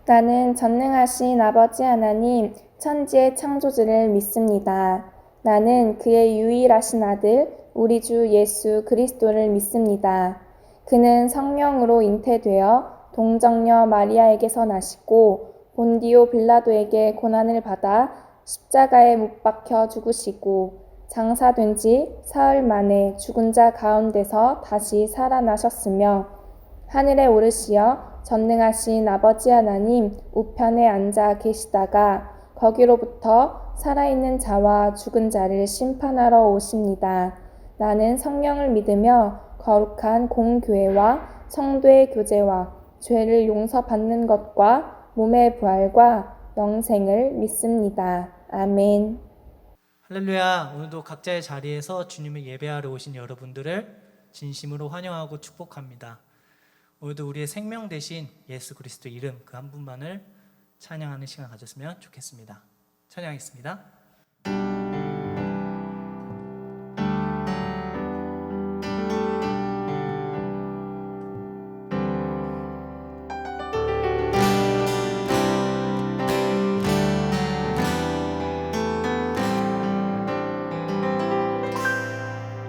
나는 전능하신 아버지 하나님, 천지의 창조주를 믿습니다. 나는 그의 유일하신 아들, 우리 주 예수 그리스도를 믿습니다. 그는 성령으로 잉태되어 동정녀 마리아에게서 나시고 본디오 빌라도에게 고난을 받아 십자가에 못 박혀 죽으시고 장사된 지 사흘 만에 죽은 자 가운데서 다시 살아나셨으며 하늘에 오르시어 전능하신 아버지 하나님 우편에 앉아 계시다가 거기로부터 살아있는 자와 죽은 자를 심판하러 오십니다. 나는 성령을 믿으며 거룩한 공교회와 성도의 교제와 죄를 용서받는 것과 몸의 부활과 영생을 믿습니다. 아멘. 할렐루야. 오늘도 각자의 자리에서 주님을 예배하러 오신 여러분들을 진심으로 환영하고 축복합니다. 오늘도 우리의 생명 대신 예수 그리스도 이름 그 한 분만을 찬양하는 시간 가졌으면 좋겠습니다. 찬양하겠습니다.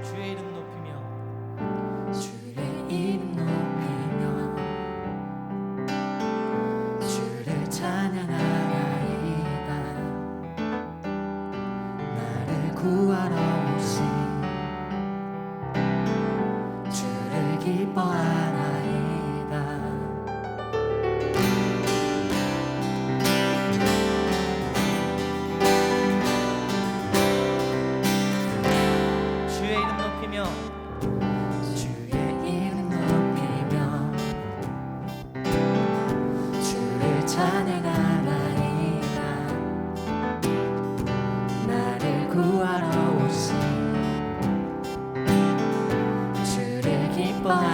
주의 이름 높이며 주의 이름 높이며 주를 찬양하나이다. 나를 구하러 오신 주를 기뻐하나이다. 주의 이름 높이며 주의 이름 높이며 주를 찬양하나이다. 나를 구하러 오신 주를 기뻐하나이다.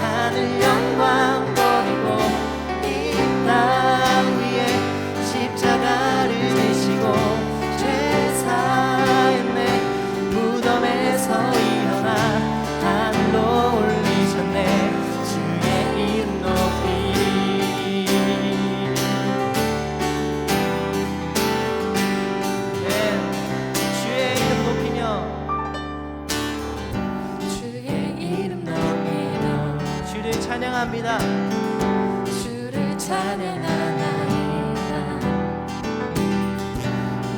하늘 영광 버리고 이 땅 위에 십자가를 지시고 죄 사했네. 무덤에서 일어나 하늘로 올리셨네. 주의 이름 높이 주의 이름 높이며 주의 이름 높이며 주를 찬양합니다. 주를 찬양하나이다.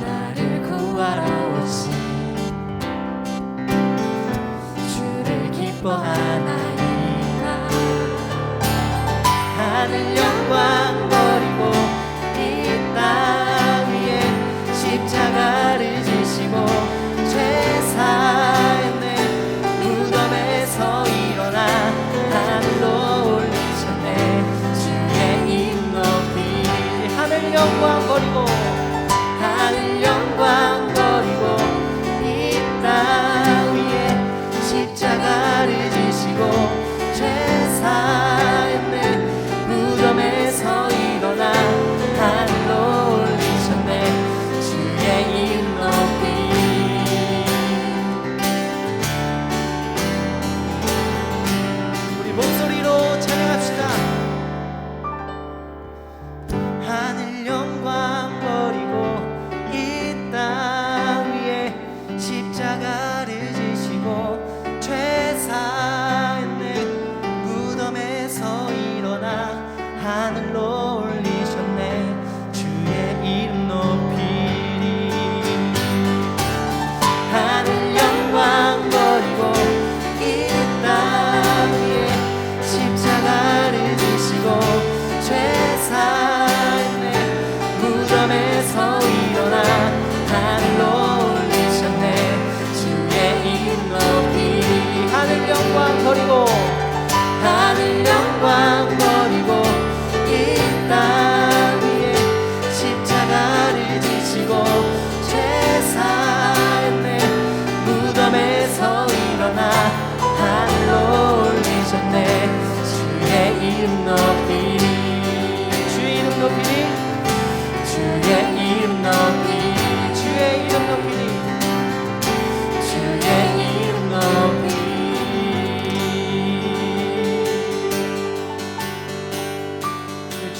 나를 구하러 오신 주를 기뻐하나이다. 하늘 영광 버리고 이 땅 위에 십자가를 지시고 죄 사했네. 무덤에서 일어나 하늘로 올리셨네. 주의 이름 높이 하늘 영광 버리고 하늘 영광 버리고 이 땅 위에 십자가를 지시고 죄 사했네. 무덤에서 일어나 하늘로 올리셨네. 주의 이름 높이 우리 목소리로 찬양합시다. 하늘 영광 버리고 이 땅 위에 십자가를 지시고 죄 사했네. 무덤에서 일어나 하늘로 올리셨네. 주의 이름 높이리. 하늘 영광 버리고 이 땅 위에 십자가를 지시고 죄 사했네. 무덤에서 일어나 하늘로 올리셨네. 주의 이름 높이 하늘 영광 버리고 하늘 영광 버리고 이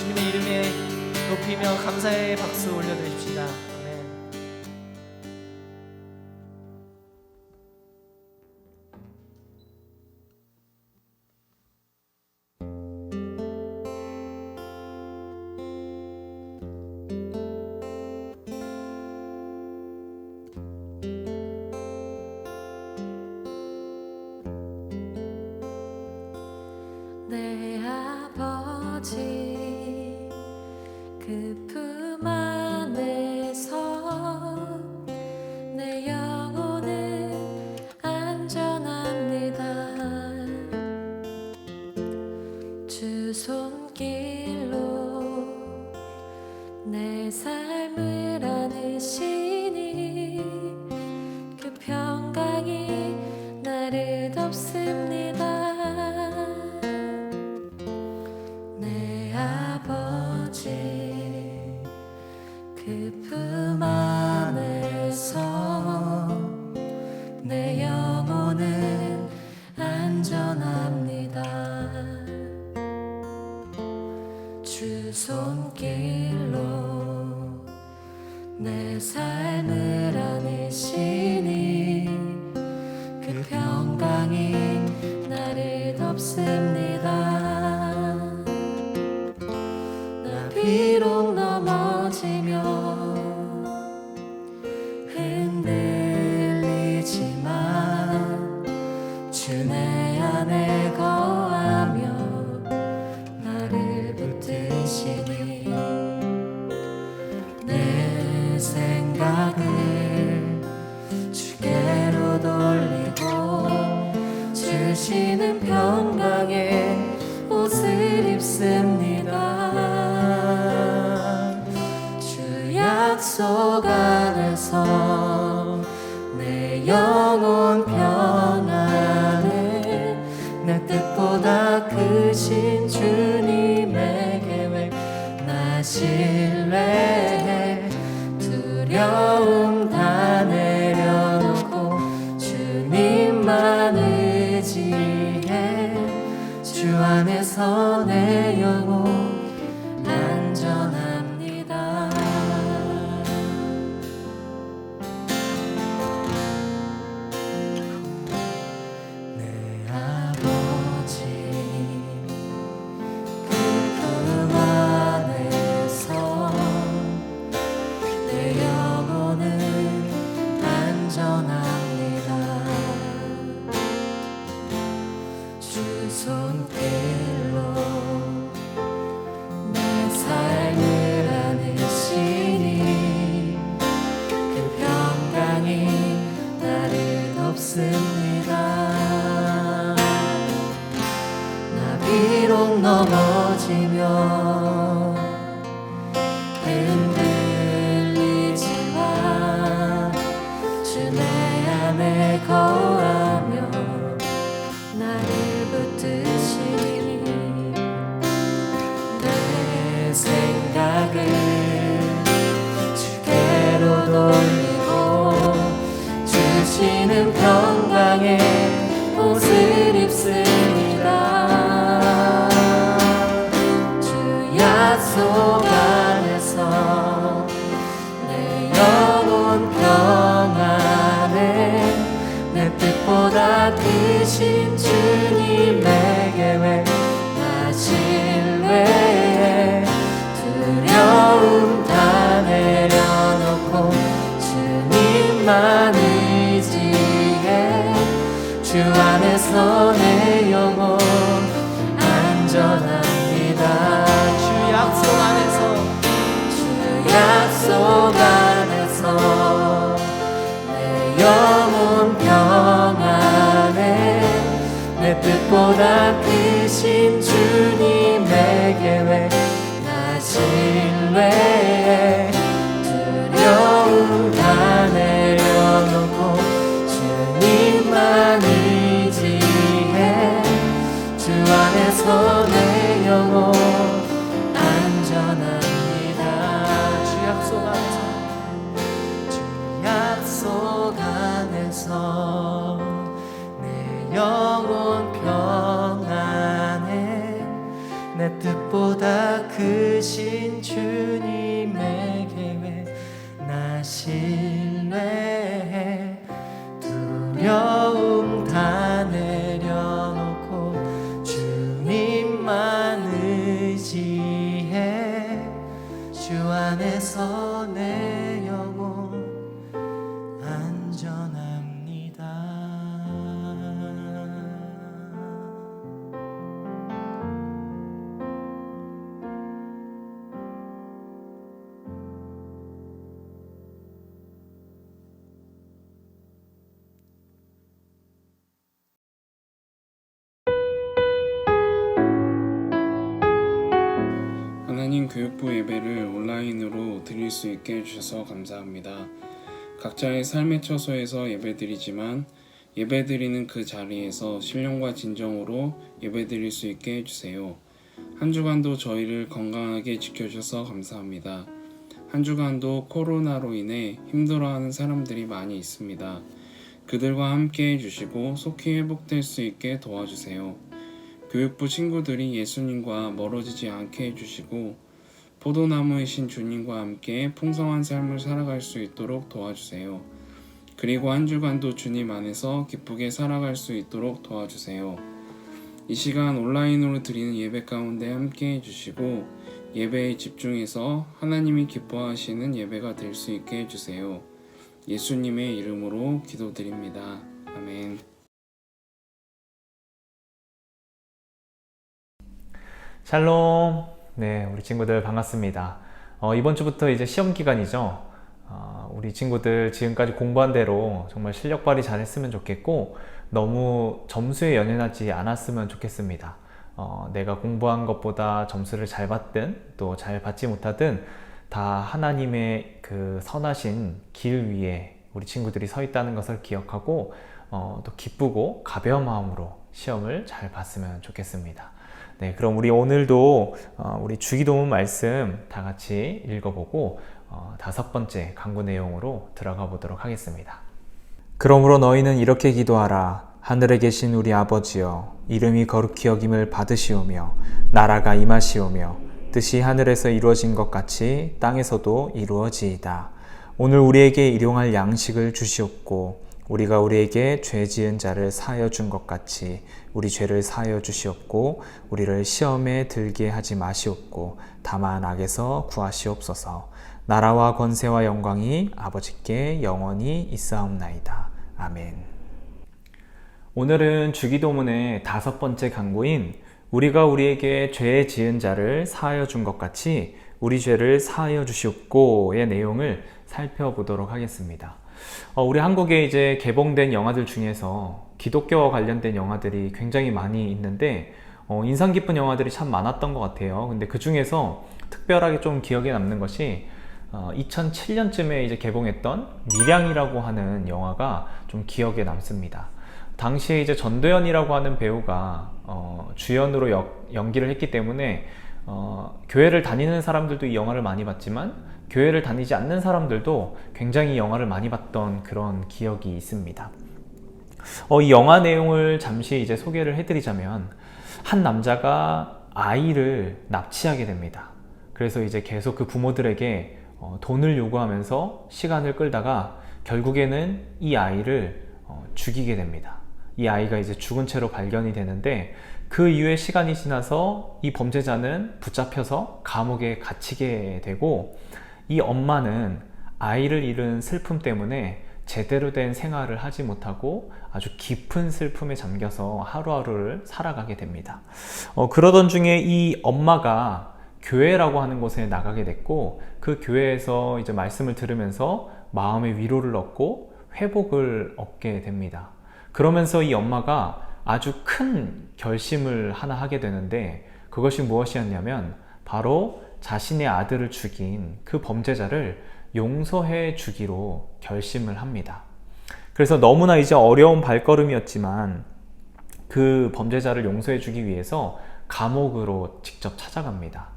주님의 이름에 높이며 감사의 박수 올려드립시다. 아멘. 내 아버지 그 품 안에서 내 영혼은 안전합니다. 주 손길로 내 삶을 안으시니 그 평강이 나를 덮습니다. 내 아버지 그 품 안에서 내 영혼은 안전합니다. 주 손길로 내 삶을 안으시니 그 평강이 나를 덮습니다. 나 비록 넘어지며 흔들리지만 주 내 안에 거하며 나를 붙드시니 내 생각을 주께로 돌리고 주시는 평강의 옷을 입습니다. 주 약속 안에서 내 영혼 평안에 내 뜻보다 크신 주님의 계획 나 신뢰해. 두려움 다 내려놓고 주님만 의지해. 주 안에서 내 영혼 안전합니다. 내 아버지 그 품 안에서 내 영혼은 안전합니다. 주 손길로 내 삶을 안으시니 그 평강이 나를 덮습니다. 나 비록 넘어지며 흔들리지만 주 내 안에 거하며 나를 붙드시니 내 생각을 주께로 돌리고 주시는 평강의 옷을 입습니다. 주 약속 안에서 내 영혼 평안에 내 뜻보다 크신 주님의 계획 나 신뢰해. 두려움 다 내려놓고 주님만 의지해. 주 안에서 내 영혼 안전합니다. 주 약속 안에서 주 약속 안에서 내 영혼 평안에 내 뜻보다 크신 주님의 계획 나 신뢰해. 두려움 다 내려놓고 주님만 의지해. 주 안에서 내 영혼 안전합니다. 주 약속 안에서 주 약속 안에서 내 영혼 평안에 내 뜻보다 나 크신 주님의 계획 나 신뢰해 두려움 다 내려놓고 주님만 의지해 주 안에서 내 영혼 안전합니다. 하나님 교육부 예배를 온라인으로 드릴 수 있게 해주셔서 감사합니다. 각자의 삶의 처소에서 예배드리지만 예배드리는 그 자리에서 신령과 진정으로 예배드릴 수 있게 해주세요. 한 주간도 저희를 건강하게 지켜주셔서 감사합니다. 한 주간도 코로나로 인해 힘들어하는 사람들이 많이 있습니다. 그들과 함께 해주시고 속히 회복될 수 있게 도와주세요. 교육부 친구들이 예수님과 멀어지지 않게 해주시고 포도나무이신 주님과 함께 풍성한 삶을 살아갈 수 있도록 도와주세요. 그리고 한 주간도 주님 안에서 기쁘게 살아갈 수 있도록 도와주세요. 이 시간 온라인으로 드리는 예배 가운데 함께 해주시고 예배에 집중해서 하나님이 기뻐하시는 예배가 될 수 있게 해주세요. 예수님의 이름으로 기도드립니다. 아멘. 샬롬. 네, 우리 친구들 반갑습니다. 이번 주부터 이제 시험 기간이죠. 우리 친구들 지금까지 공부한 대로 정말 실력 발휘 잘했으면 좋겠고 너무 점수에 연연하지 않았으면 좋겠습니다. 내가 공부한 것보다 점수를 잘 받든 또 잘 받지 못하든 다 하나님의 그 선하신 길 위에 우리 친구들이 서 있다는 것을 기억하고 또 기쁘고 가벼운 마음으로 시험을 잘 봤으면 좋겠습니다. 네, 그럼 우리 오늘도 우리 주기도문 말씀 다 같이 읽어보고 5번째 강구 내용으로 들어가 보도록 하겠습니다. 그러므로 너희는 이렇게 기도하라. 하늘에 계신 우리 아버지여, 이름이 거룩히 여김을 받으시오며 나라가 임하시오며 뜻이 하늘에서 이루어진 것 같이 땅에서도 이루어지이다. 오늘 우리에게 일용할 양식을 주시옵고 우리가 우리에게 죄 지은 자를 사하여 준 것 같이 우리 죄를 사하여 주시옵고 우리를 시험에 들게 하지 마시옵고 다만 악에서 구하시옵소서. 나라와 권세와 영광이 아버지께 영원히 있사옵나이다. 아멘. 오늘은 주기도문의 5번째 강구인 우리가 우리에게 죄 지은 자를 사하여 준 것 같이 우리 죄를 사하여 주시옵고의 내용을 살펴보도록 하겠습니다. 우리 한국에 이제 개봉된 영화들 중에서 기독교와 관련된 영화들이 굉장히 많이 있는데 인상 깊은 영화들이 참 많았던 것 같아요. 근데 그 중에서 특별하게 좀 기억에 남는 것이 2007년쯤에 이제 개봉했던 밀양이라고 하는 영화가 좀 기억에 남습니다. 당시에 이제 전도연이라고 하는 배우가 주연으로 연기를 했기 때문에 교회를 다니는 사람들도 이 영화를 많이 봤지만 교회를 다니지 않는 사람들도 굉장히 영화를 많이 봤던 그런 기억이 있습니다. 이 영화 내용을 잠시 이제 소개를 해드리자면 한 남자가 아이를 납치하게 됩니다. 그래서 이제 계속 그 부모들에게 돈을 요구하면서 시간을 끌다가 결국에는 이 아이를 죽이게 됩니다. 이 아이가 이제 죽은 채로 발견이 되는데 그 이후에 시간이 지나서 이 범죄자는 붙잡혀서 감옥에 갇히게 되고 이 엄마는 아이를 잃은 슬픔 때문에 제대로 된 생활을 하지 못하고 아주 깊은 슬픔에 잠겨서 하루하루를 살아가게 됩니다. 그러던 중에 이 엄마가 교회라고 하는 곳에 나가게 됐고 그 교회에서 이제 말씀을 들으면서 마음의 위로를 얻고 회복을 얻게 됩니다. 그러면서 이 엄마가 아주 큰 결심을 하나 하게 되는데 그것이 무엇이었냐면 바로 자신의 아들을 죽인 그 범죄자를 용서해 주기로 결심을 합니다. 그래서 너무나 이제 어려운 발걸음이었지만 그 범죄자를 용서해 주기 위해서 감옥으로 직접 찾아갑니다.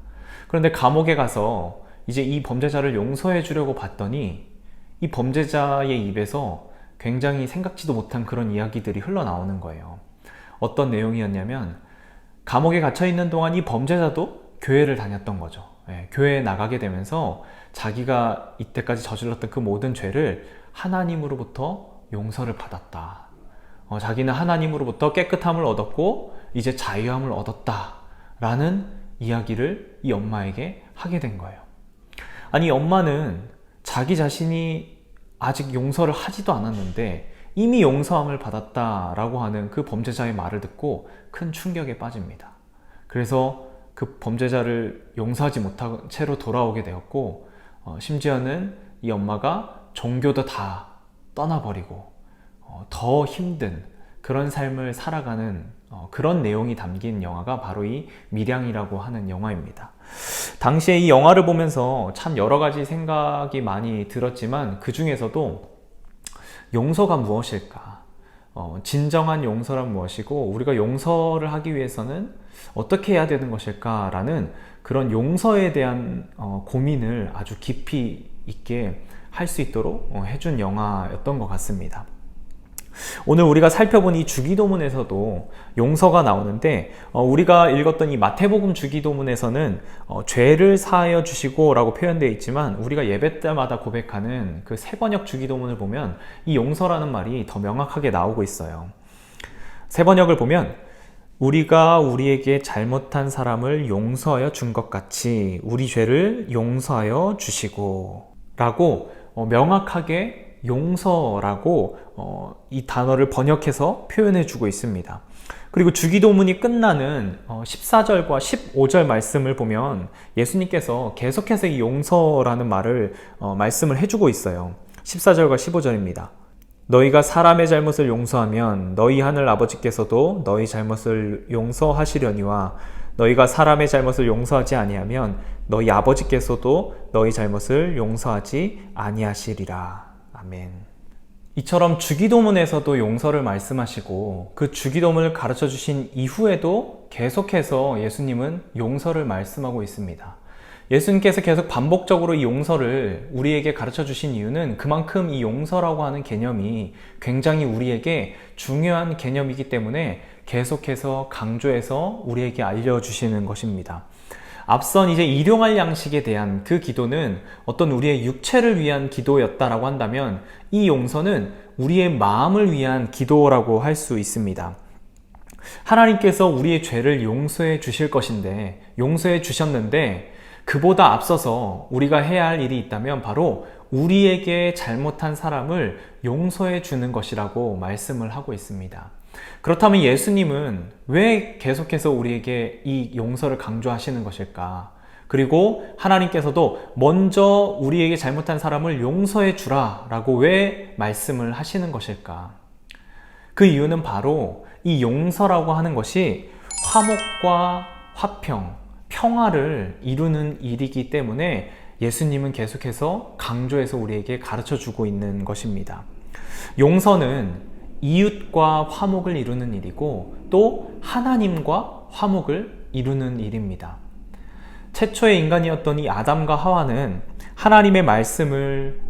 그런데 감옥에 가서 이제 이 범죄자를 용서해 주려고 봤더니 이 범죄자의 입에서 굉장히 생각지도 못한 그런 이야기들이 흘러나오는 거예요. 어떤 내용이었냐면 감옥에 갇혀 있는 동안 이 범죄자도 교회를 다녔던 거죠. 교회에 나가게 되면서 자기가 이때까지 저질렀던 그 모든 죄를 하나님으로부터 용서를 받았다. 자기는 하나님으로부터 깨끗함을 얻었고 이제 자유함을 얻었다 라는 이야기를 이 엄마에게 하게 된 거예요. 아니, 엄마는 자기 자신이 아직 용서를 하지도 않았는데 이미 용서함을 받았다라고 하는 그 범죄자의 말을 듣고 큰 충격에 빠집니다. 그래서 그 범죄자를 용서하지 못한 채로 돌아오게 되었고, 심지어는 이 엄마가 종교도 다 떠나버리고 더 힘든 그런 삶을 살아가는 그런 내용이 담긴 영화가 바로 이 밀양이라고 하는 영화입니다. 당시에 이 영화를 보면서 참 여러 가지 생각이 많이 들었지만 그 중에서도 용서가 무엇일까? 진정한 용서란 무엇이고 우리가 용서를 하기 위해서는 어떻게 해야 되는 것일까? 라는 그런 용서에 대한 고민을 아주 깊이 있게 할 수 있도록 해준 영화였던 것 같습니다. 오늘 우리가 살펴본 이 주기도문에서도 용서가 나오는데, 우리가 읽었던 이 마태복음 주기도문에서는 죄를 사하여 주시고 라고 표현되어 있지만 우리가 예배 때마다 고백하는 그 세번역 주기도문을 보면 이 용서라는 말이 더 명확하게 나오고 있어요. 세번역을 보면 우리가 우리에게 잘못한 사람을 용서하여 준 것 같이 우리 죄를 용서하여 주시고 라고 명확하게 용서라고 이 단어를 번역해서 표현해 주고 있습니다. 그리고 주기도문이 끝나는 14절과 15절 말씀을 보면 예수님께서 계속해서 이 용서라는 말을 말씀을 해주고 있어요. 14절과 15절입니다. 너희가 사람의 잘못을 용서하면 너희 하늘 아버지께서도 너희 잘못을 용서하시려니와 너희가 사람의 잘못을 용서하지 아니하면 너희 아버지께서도 너희 잘못을 용서하지 아니하시리라. 아멘. 이처럼 주기도문에서도 용서를 말씀하시고 그 주기도문을 가르쳐 주신 이후에도 계속해서 예수님은 용서를 말씀하고 있습니다. 예수님께서 계속 반복적으로 이 용서를 우리에게 가르쳐 주신 이유는 그만큼 이 용서라고 하는 개념이 굉장히 우리에게 중요한 개념이기 때문에 계속해서 강조해서 우리에게 알려주시는 것입니다. 앞선 이제 일용할 양식에 대한 그 기도는 어떤 우리의 육체를 위한 기도였다라고 한다면 이 용서는 우리의 마음을 위한 기도라고 할 수 있습니다. 하나님께서 우리의 죄를 용서해 주실 것인데, 용서해 주셨는데 그보다 앞서서 우리가 해야 할 일이 있다면 바로 우리에게 잘못한 사람을 용서해 주는 것이라고 말씀을 하고 있습니다. 그렇다면 예수님은 왜 계속해서 우리에게 이 용서를 강조하시는 것일까? 그리고 하나님께서도 먼저 우리에게 잘못한 사람을 용서해 주라 라고 왜 말씀을 하시는 것일까? 그 이유는 바로 이 용서라고 하는 것이 화목과 화평, 평화를 이루는 일이기 때문에 예수님은 계속해서 강조해서 우리에게 가르쳐 주고 있는 것입니다. 용서는 이웃과 화목을 이루는 일이고 또 하나님과 화목을 이루는 일입니다. 최초의 인간이었던 이 아담과 하와는 하나님의 말씀을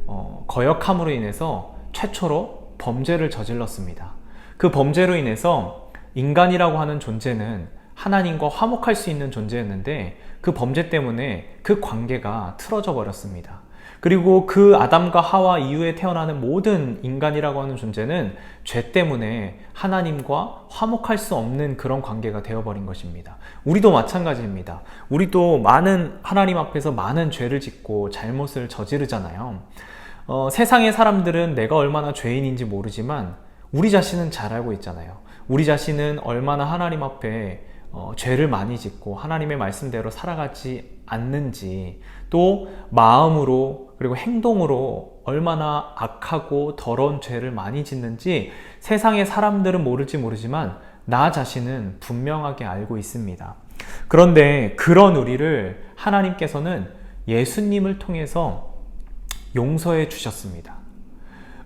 거역함으로 인해서 최초로 범죄를 저질렀습니다. 그 범죄로 인해서 인간이라고 하는 존재는 하나님과 화목할 수 있는 존재였는데 그 범죄 때문에 그 관계가 틀어져 버렸습니다. 그리고 그 아담과 하와 이후에 태어나는 모든 인간이라고 하는 존재는 죄 때문에 하나님과 화목할 수 없는 그런 관계가 되어버린 것입니다. 우리도 마찬가지입니다. 우리도 하나님 앞에서 많은 죄를 짓고 잘못을 저지르잖아요. 세상의 사람들은 내가 얼마나 죄인인지 모르지만 우리 자신은 잘 알고 있잖아요. 우리 자신은 얼마나 하나님 앞에 죄를 많이 짓고 하나님의 말씀대로 살아가지 않는지, 또 마음으로 그리고 행동으로 얼마나 악하고 더러운 죄를 많이 짓는지 세상의 사람들은 모르지만 나 자신은 분명하게 알고 있습니다. 그런데 그런 우리를 하나님께서는 예수님을 통해서 용서해 주셨습니다.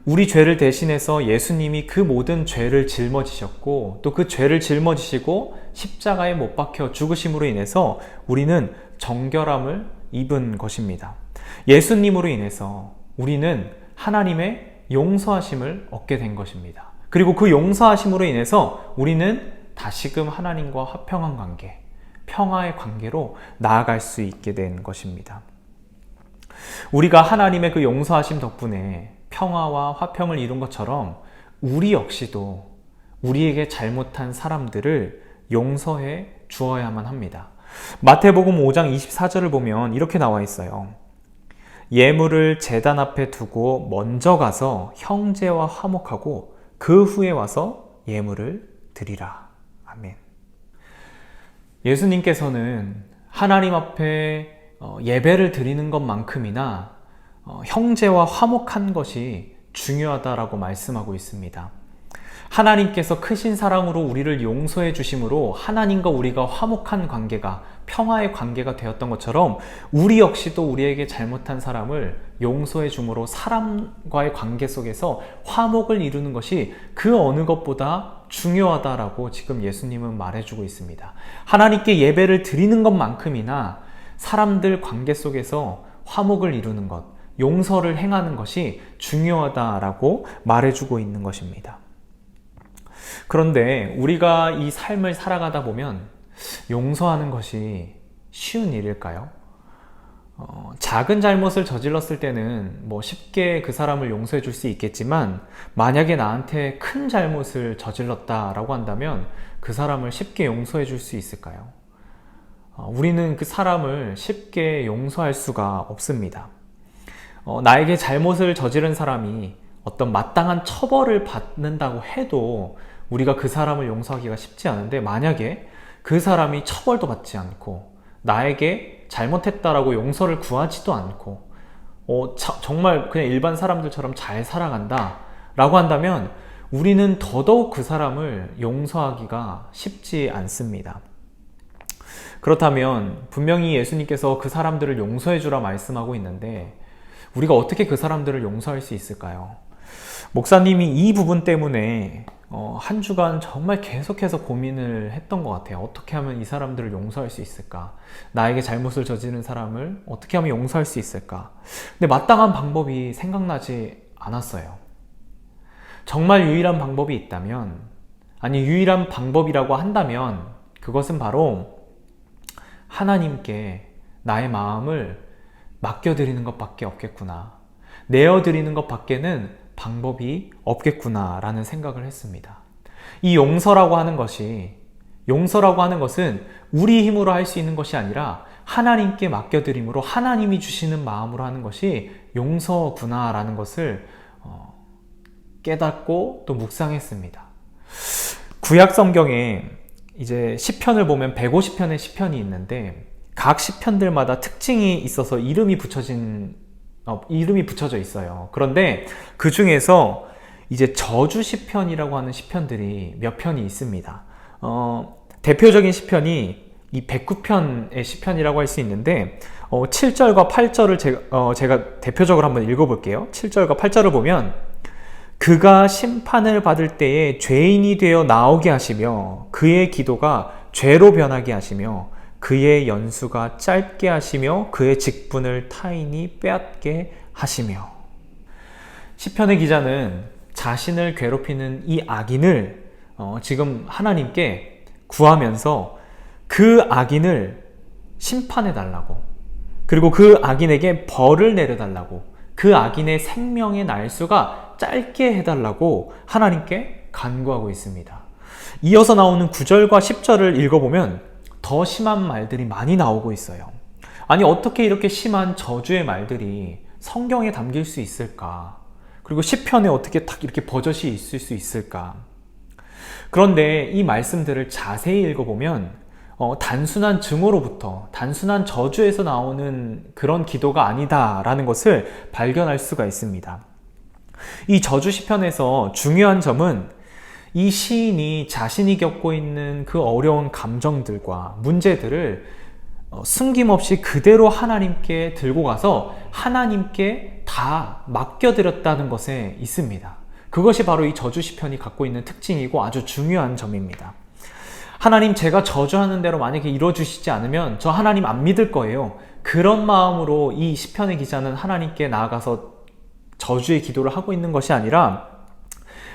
우리 죄를 대신해서 예수님이 그 모든 죄를 짊어지셨고 또 그 죄를 짊어지시고 십자가에 못 박혀 죽으심으로 인해서 우리는 정결함을 입은 것입니다. 예수님으로 인해서 우리는 하나님의 용서하심을 얻게 된 것입니다. 그리고 그 용서하심으로 인해서 우리는 다시금 하나님과 화평한 관계, 평화의 관계로 나아갈 수 있게 된 것입니다. 우리가 하나님의 그 용서하심 덕분에 평화와 화평을 이룬 것처럼 우리 역시도 우리에게 잘못한 사람들을 용서해 주어야만 합니다. 마태복음 5장 24절을 보면 이렇게 나와 있어요. 예물을 제단 앞에 두고 먼저 가서 형제와 화목하고 그 후에 와서 예물을 드리라. 아멘. 예수님께서는 하나님 앞에 예배를 드리는 것만큼이나 형제와 화목한 것이 중요하다라고 말씀하고 있습니다. 하나님께서 크신 사랑으로 우리를 용서해 주심으로 하나님과 우리가 화목한 관계가, 평화의 관계가 되었던 것처럼 우리 역시도 우리에게 잘못한 사람을 용서해 줌으로 사람과의 관계 속에서 화목을 이루는 것이 그 어느 것보다 중요하다라고 지금 예수님은 말해주고 있습니다. 하나님께 예배를 드리는 것만큼이나 사람들 관계 속에서 화목을 이루는 것, 용서를 행하는 것이 중요하다라고 말해주고 있는 것입니다. 그런데 우리가 이 삶을 살아가다 보면 용서하는 것이 쉬운 일일까요? 작은 잘못을 저질렀을 때는 쉽게 그 사람을 용서해 줄 수 있겠지만, 만약에 나한테 큰 잘못을 저질렀다라고 한다면 그 사람을 쉽게 용서해 줄 수 있을까요? 우리는 그 사람을 쉽게 용서할 수가 없습니다. 나에게 잘못을 저지른 사람이 어떤 마땅한 처벌을 받는다고 해도 우리가 그 사람을 용서하기가 쉽지 않은데, 만약에 그 사람이 처벌도 받지 않고 나에게 잘못했다라고 용서를 구하지도 않고 정말 그냥 일반 사람들처럼 잘 살아간다 라고 한다면 우리는 더더욱 그 사람을 용서하기가 쉽지 않습니다. 그렇다면 분명히 예수님께서 그 사람들을 용서해 주라 말씀하고 있는데, 우리가 어떻게 그 사람들을 용서할 수 있을까요? 목사님이 이 부분 때문에 한 주간 정말 계속해서 고민을 했던 것 같아요. 어떻게 하면 이 사람들을 용서할 수 있을까? 나에게 잘못을 저지른 사람을 어떻게 하면 용서할 수 있을까? 근데 마땅한 방법이 생각나지 않았어요. 정말 유일한 방법이 있다면, 아니 유일한 방법이라고 한다면 그것은 바로 하나님께 나의 마음을 맡겨드리는 것밖에 없겠구나, 내어드리는 것밖에는 방법이 없겠구나 라는 생각을 했습니다. 이 용서라고 하는 것은 우리 힘으로 할 수 있는 것이 아니라 하나님께 맡겨드림으로 하나님이 주시는 마음으로 하는 것이 용서구나 라는 것을 깨닫고 또 묵상했습니다. 구약 성경에 이제 시편을 보면 150편의 시편이 있는데, 각 시편들마다 특징이 있어서 이름이 붙여져 있어요. 그런데 그 중에서 이제 저주 시편이라고 하는 시편들이 몇 편이 있습니다. 대표적인 시편이 이 109편의 시편이라고 할 수 있는데, 7절과 8절을 제가 대표적으로 한번 읽어볼게요. 7절과 8절을 보면, 그가 심판을 받을 때에 죄인이 되어 나오게 하시며 그의 기도가 죄로 변하게 하시며 그의 연수가 짧게 하시며 그의 직분을 타인이 빼앗게 하시며. 시편의 기자는 자신을 괴롭히는 이 악인을 지금 하나님께 구하면서 그 악인을 심판해 달라고, 그리고 그 악인에게 벌을 내려달라고, 그 악인의 생명의 날수가 짧게 해달라고 하나님께 간구하고 있습니다. 이어서 나오는 9절과 10절을 읽어보면 더 심한 말들이 많이 나오고 있어요. 아니, 어떻게 이렇게 심한 저주의 말들이 성경에 담길 수 있을까? 그리고 시편에 어떻게 딱 이렇게 버젓이 있을 수 있을까? 그런데 이 말씀들을 자세히 읽어보면 단순한 증오로부터, 단순한 저주에서 나오는 그런 기도가 아니다라는 것을 발견할 수가 있습니다. 이 저주 시편에서 중요한 점은 이 시인이 자신이 겪고 있는 그 어려운 감정들과 문제들을 숨김없이 그대로 하나님께 들고 가서 하나님께 다 맡겨드렸다는 것에 있습니다. 그것이 바로 이 저주 시편이 갖고 있는 특징이고 아주 중요한 점입니다. 하나님, 제가 저주하는 대로 만약에 이루어주시지 않으면 저 하나님 안 믿을 거예요. 그런 마음으로 이 시편의 기자는 하나님께 나아가서 저주의 기도를 하고 있는 것이 아니라,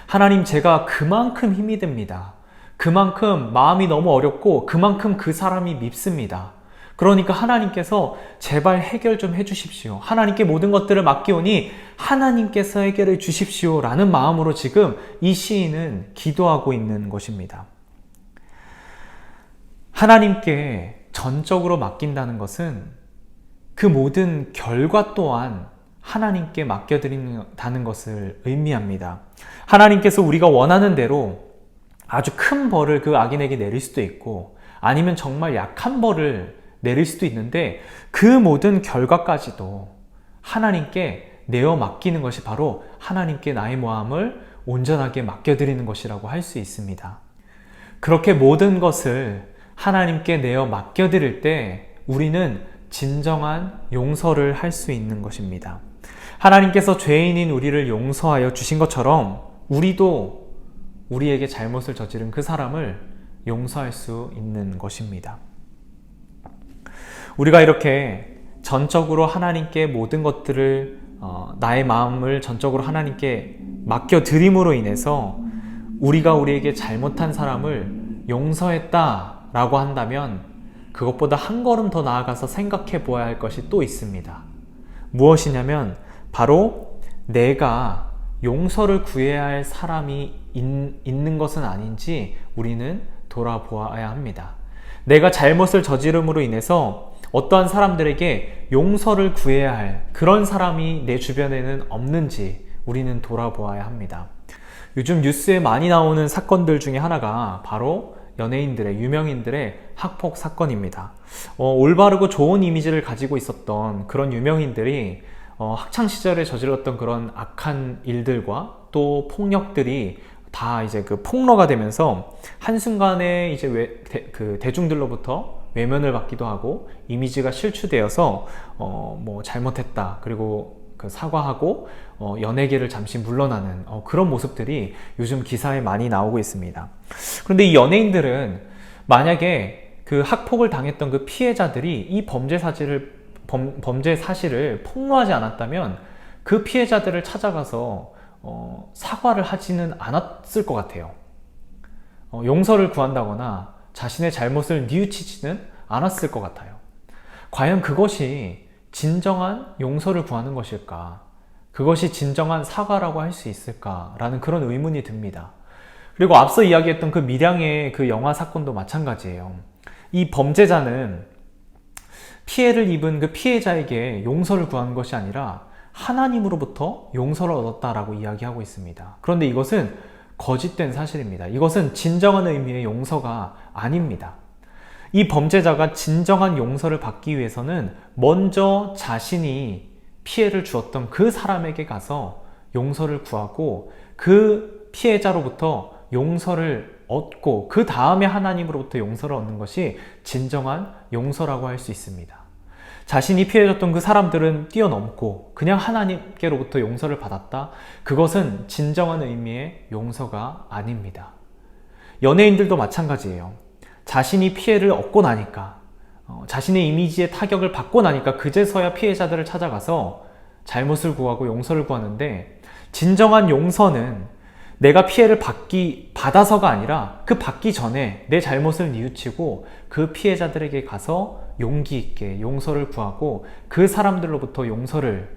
하나님, 제가 그만큼 힘이 듭니다. 그만큼 마음이 너무 어렵고 그만큼 그 사람이 밉습니다. 그러니까 하나님께서 제발 해결 좀 해주십시오. 하나님께 모든 것들을 맡기오니 하나님께서 해결해 주십시오 라는 마음으로 지금 이 시인은 기도하고 있는 것입니다. 하나님께 전적으로 맡긴다는 것은 그 모든 결과 또한 하나님께 맡겨드린다는 것을 의미합니다. 하나님께서 우리가 원하는 대로 아주 큰 벌을 그 악인에게 내릴 수도 있고 아니면 정말 약한 벌을 내릴 수도 있는데 그 모든 결과까지도 하나님께 내어 맡기는 것이 바로 하나님께 나의 마음을 온전하게 맡겨드리는 것이라고 할 수 있습니다. 그렇게 모든 것을 하나님께 내어 맡겨드릴 때 우리는 진정한 용서를 할 수 있는 것입니다. 하나님께서 죄인인 우리를 용서하여 주신 것처럼 우리도 우리에게 잘못을 저지른 그 사람을 용서할 수 있는 것입니다. 우리가 이렇게 전적으로 하나님께 모든 것들을 나의 마음을 전적으로 하나님께 맡겨드림으로 인해서 우리가 우리에게 잘못한 사람을 용서했다라고 한다면 그것보다 한 걸음 더 나아가서 생각해 보아야 할 것이 또 있습니다. 무엇이냐면 바로 내가 용서를 구해야 할 사람이 있는 것은 아닌지 우리는 돌아보아야 합니다. 내가 잘못을 저지름으로 인해서 어떠한 사람들에게 용서를 구해야 할 그런 사람이 내 주변에는 없는지 우리는 돌아보아야 합니다. 요즘 뉴스에 많이 나오는 사건들 중에 하나가 바로 연예인들의, 유명인들의 학폭 사건입니다. 올바르고 좋은 이미지를 가지고 있었던 그런 유명인들이 학창시절에 저질렀던 그런 악한 일들과 또 폭력들이 다 이제 그 폭로가 되면서 한순간에 이제 대중들로부터 외면을 받기도 하고 이미지가 실추되어서 뭐 잘못했다 그리고 그 사과하고 연예계를 잠시 물러나는 그런 모습들이 요즘 기사에 많이 나오고 있습니다. 그런데 이 연예인들은 만약에 그 학폭을 당했던 그 피해자들이 이 범죄 사실을 폭로하지 않았다면 그 피해자들을 찾아가서 사과를 하지는 않았을 것 같아요. 용서를 구한다거나 자신의 잘못을 뉘우치지는 않았을 것 같아요. 과연 그것이 진정한 용서를 구하는 것일까? 그것이 진정한 사과라고 할 수 있을까라는 그런 의문이 듭니다. 그리고 앞서 이야기했던 그 밀양의 그 영화 사건도 마찬가지예요. 이 범죄자는 피해를 입은 그 피해자에게 용서를 구하는 것이 아니라 하나님으로부터 용서를 얻었다라고 이야기하고 있습니다. 그런데 이것은 거짓된 사실입니다. 이것은 진정한 의미의 용서가 아닙니다. 이 범죄자가 진정한 용서를 받기 위해서는 먼저 자신이 피해를 주었던 그 사람에게 가서 용서를 구하고 그 피해자로부터 용서를 얻고 그 다음에 하나님으로부터 용서를 얻는 것이 진정한 용서라고 할 수 있습니다. 자신이 피해줬던 그 사람들은 뛰어넘고 그냥 하나님께로부터 용서를 받았다? 그것은 진정한 의미의 용서가 아닙니다. 연예인들도 마찬가지예요. 자신이 피해를 얻고 나니까 자신의 이미지에 타격을 받고 나니까 그제서야 피해자들을 찾아가서 잘못을 구하고 용서를 구하는데 진정한 용서는 내가 피해를 받아서가 아니라 그 받기 전에 내 잘못을 뉘우치고 그 피해자들에게 가서 용기 있게 용서를 구하고 그 사람들로부터 용서를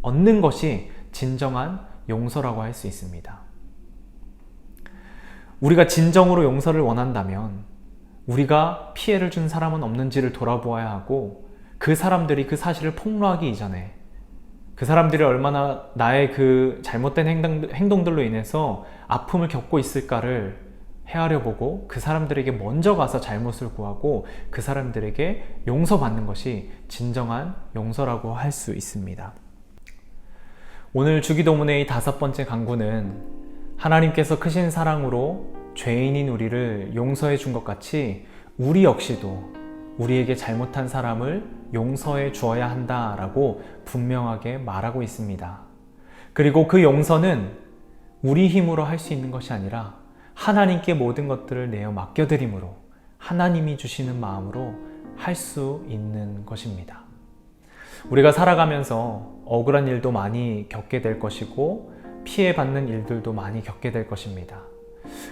얻는 것이 진정한 용서라고 할 수 있습니다. 우리가 진정으로 용서를 원한다면 우리가 피해를 준 사람은 없는지를 돌아보아야 하고 그 사람들이 그 사실을 폭로하기 이전에 그 사람들이 얼마나 나의 그 잘못된 행동들로 인해서 아픔을 겪고 있을까를 헤아려 보고 그 사람들에게 먼저 가서 잘못을 구하고 그 사람들에게 용서받는 것이 진정한 용서라고 할 수 있습니다. 오늘 주기도문의 이 5번째 강구는 하나님께서 크신 사랑으로 죄인인 우리를 용서해 준 것 같이 우리 역시도 우리에게 잘못한 사람을 용서해 주어야 한다라고 분명하게 말하고 있습니다. 그리고 그 용서는 우리 힘으로 할 수 있는 것이 아니라 하나님께 모든 것들을 내어 맡겨드림으로 하나님이 주시는 마음으로 할 수 있는 것입니다. 우리가 살아가면서 억울한 일도 많이 겪게 될 것이고 피해받는 일들도 많이 겪게 될 것입니다.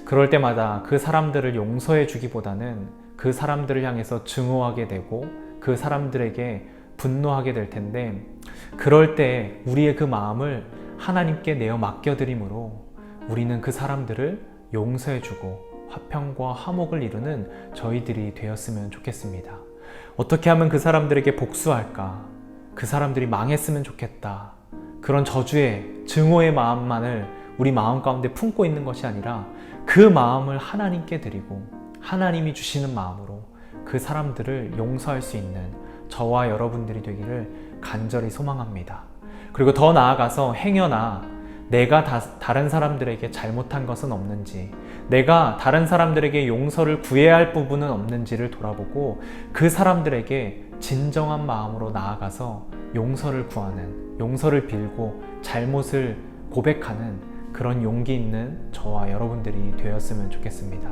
그럴 때마다 그 사람들을 용서해 주기보다는 그 사람들을 향해서 증오하게 되고 그 사람들에게 분노하게 될 텐데, 그럴 때 우리의 그 마음을 하나님께 내어 맡겨드림으로 우리는 그 사람들을 용서해 주고 화평과 화목을 이루는 저희들이 되었으면 좋겠습니다. 어떻게 하면 그 사람들에게 복수할까? 그 사람들이 망했으면 좋겠다. 그런 저주의, 증오의 마음만을 우리 마음 가운데 품고 있는 것이 아니라 그 마음을 하나님께 드리고 하나님이 주시는 마음으로 그 사람들을 용서할 수 있는 저와 여러분들이 되기를 간절히 소망합니다. 그리고 더 나아가서 행여나 내가 다른 사람들에게 잘못한 것은 없는지, 내가 다른 사람들에게 용서를 구해야 할 부분은 없는지를 돌아보고 그 사람들에게 진정한 마음으로 나아가서 용서를 구하는, 용서를 빌고 잘못을 고백하는 그런 용기 있는 저와 여러분들이 되었으면 좋겠습니다.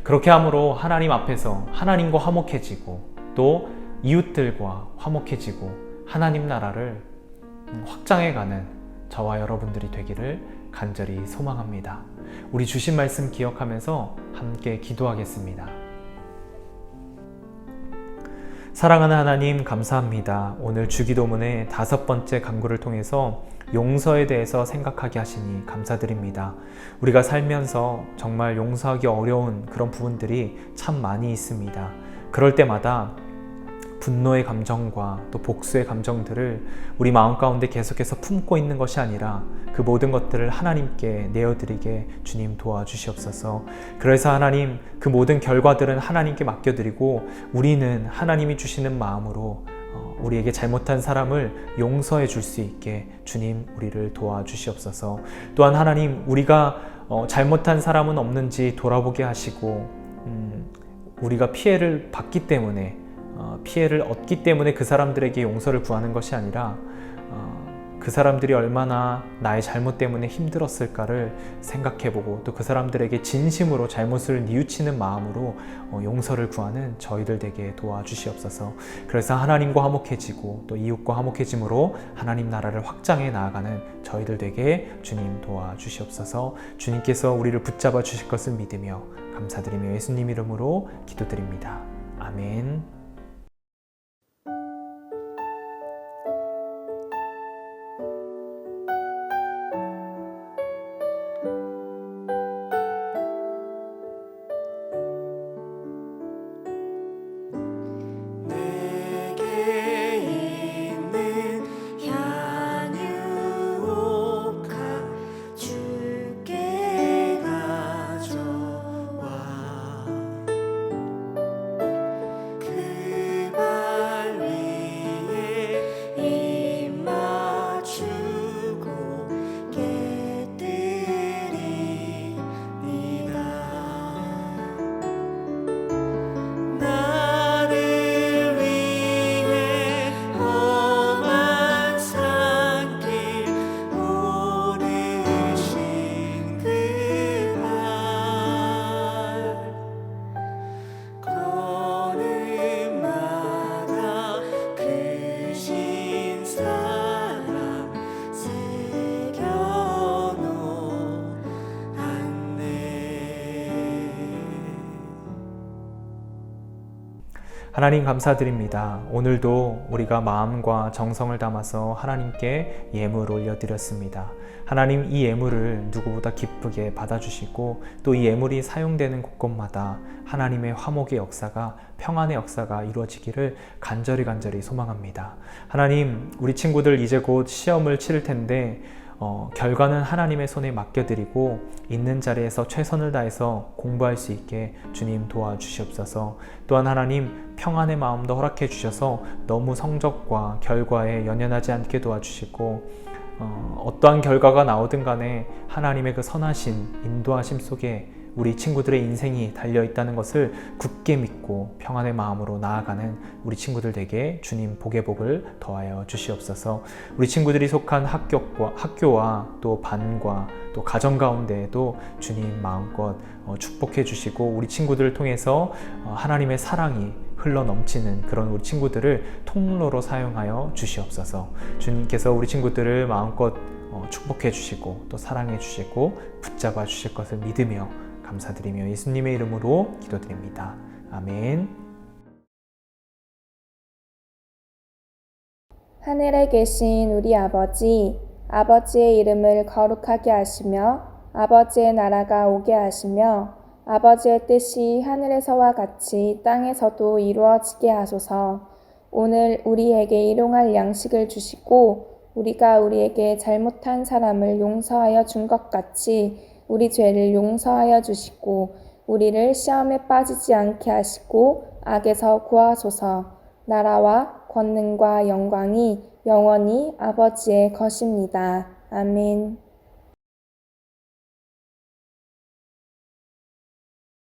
그렇게 함으로 하나님 앞에서 하나님과 화목해지고 또 이웃들과 화목해지고 하나님 나라를 확장해가는 저와 여러분들이 되기를 간절히 소망합니다. 우리 주신 말씀 기억하면서 함께 기도하겠습니다. 사랑하는 하나님, 감사합니다. 오늘 주기도문의 5번째 강구를 통해서 용서에 대해서 생각하게 하시니 감사드립니다. 우리가 살면서 정말 용서하기 어려운 그런 부분들이 참 많이 있습니다. 그럴 때마다 분노의 감정과 또 복수의 감정들을 우리 마음 가운데 계속해서 품고 있는 것이 아니라 그 모든 것들을 하나님께 내어드리게 주님 도와주시옵소서. 그래서 하나님, 그 모든 결과들은 하나님께 맡겨드리고 우리는 하나님이 주시는 마음으로 우리에게 잘못한 사람을 용서해 줄 수 있게 주님 우리를 도와주시옵소서. 또한 하나님, 우리가 잘못한 사람은 없는지 돌아보게 하시고 우리가 피해를 받기 때문에 피해를 얻기 때문에 그 사람들에게 용서를 구하는 것이 아니라 그 사람들이 얼마나 나의 잘못 때문에 힘들었을까를 생각해보고 또 그 사람들에게 진심으로 잘못을 뉘우치는 마음으로 용서를 구하는 저희들 되게 도와주시옵소서. 그래서 하나님과 화목해지고 또 이웃과 화목해짐으로 하나님 나라를 확장해 나아가는 저희들 되게 주님 도와주시옵소서. 주님께서 우리를 붙잡아 주실 것을 믿으며 감사드리며 예수님 이름으로 기도드립니다. 아멘. 하나님 감사드립니다. 오늘도 우리가 마음과 정성을 담아서 하나님께 예물 올려드렸습니다. 하나님, 이 예물을 누구보다 기쁘게 받아주시고 또 이 예물이 사용되는 곳곳마다 하나님의 화목의 역사가, 평안의 역사가 이루어지기를 간절히 소망합니다. 하나님, 우리 친구들 이제 곧 시험을 치를 텐데 결과는 하나님의 손에 맡겨드리고 있는 자리에서 최선을 다해서 공부할 수 있게 주님 도와주시옵소서. 또한 하나님, 평안의 마음도 허락해 주셔서 너무 성적과 결과에 연연하지 않게 도와주시고 어떠한 결과가 나오든 간에 하나님의 그 선하신 인도하심 속에 우리 친구들의 인생이 달려있다는 것을 굳게 믿고 평안의 마음으로 나아가는 우리 친구들 되게 주님 복의 복을 더하여 주시옵소서. 우리 친구들이 속한 학교와 또 반과 또 가정 가운데에도 주님 마음껏 축복해 주시고 우리 친구들을 통해서 하나님의 사랑이 흘러 넘치는 그런 우리 친구들을 통로로 사용하여 주시옵소서. 주님께서 우리 친구들을 마음껏 축복해 주시고 또 사랑해 주시고 붙잡아 주실 것을 믿으며 감사드리며 예수님의 이름으로 기도드립니다. 아멘. 하늘에 계신 우리 아버지, 아버지의 이름을 거룩하게 하시며 아버지의 나라가 오게 하시며 아버지의 뜻이 하늘에서와 같이 땅에서도 이루어지게 하소서. 오늘 우리에게 일용할 양식을 주시고 우리가 우리에게 잘못한 사람을 용서하여 준 것 같이 우리 죄를 용서하여 주시고 우리를 시험에 빠지지 않게 하시고 악에서 구하소서. 나라와 권능과 영광이 영원히 아버지의 것입니다. 아멘.